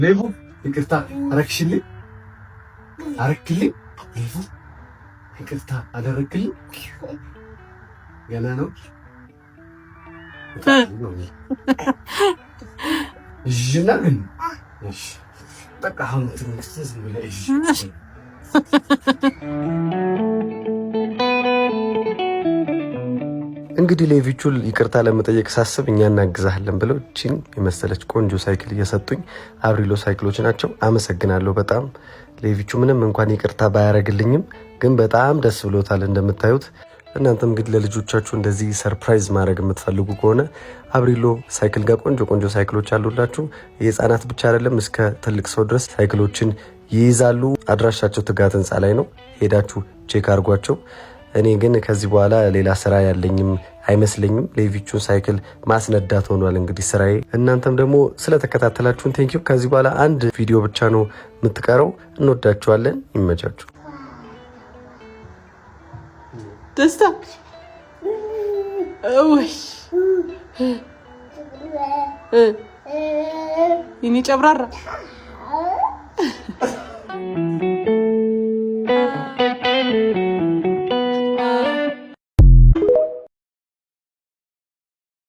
ሌቡ ይቅርታ አረክሽልኝ አረክልኝ ሌቡ ይቅርታ አደረክልኝ ገና ነው ይጅናል እሺ በቃ አሁን ትንሽ ዝም ብለሽ እንግዲህ ሌቪቹል ይቅርታ ለመጠየቅ ሳስብ እኛ እናግዛለን ብለው እቺን የመሰለች ቆንጆ ሳይክል እየሰጡኝ አብሪሎ ሳይክሎች ናቸው። አመሰግናለሁ በጣም ሌቪቹ ምንም እንኳን ይቅርታ ባያረግልኝም ግን በጣም ደስ ብሎታል እንደምታዩት። እናንተም እንግዲህ ለልጆቻችሁ እንደዚህ ሰርፕራይዝ ማድረግ የምትፈልጉ ከሆነ አብሪሎ ሳይክል ጋር ቆንጆ ሳይክሎች አሉላችሁ። የህፃናት ብቻ አይደለም እስከ ትልቅ ሰው ድረስ ሳይክሎችን ይይዛሉ። አድራሻቸው ትጋት ህንፃ ላይ ነው። ሄዳችሁ ቼክ አድርጓቸው። እኔ ግን ከዚህ በኋላ ሌላ ስራ ያለኝም አይመስለኝም። ሌቪቹን ሳይክል ማስነዳት ሆኗል እንግዲህ ስራዬ። እናንተም ደግሞ ስለተከታተላችሁን ቴንኪው። ከዚህ በኋላ አንድ ቪዲዮ ብቻ ነው የምትቀረው። እንወዳችኋለን። ይመቻችሁ። ደስታ ይኔ ጨብራራ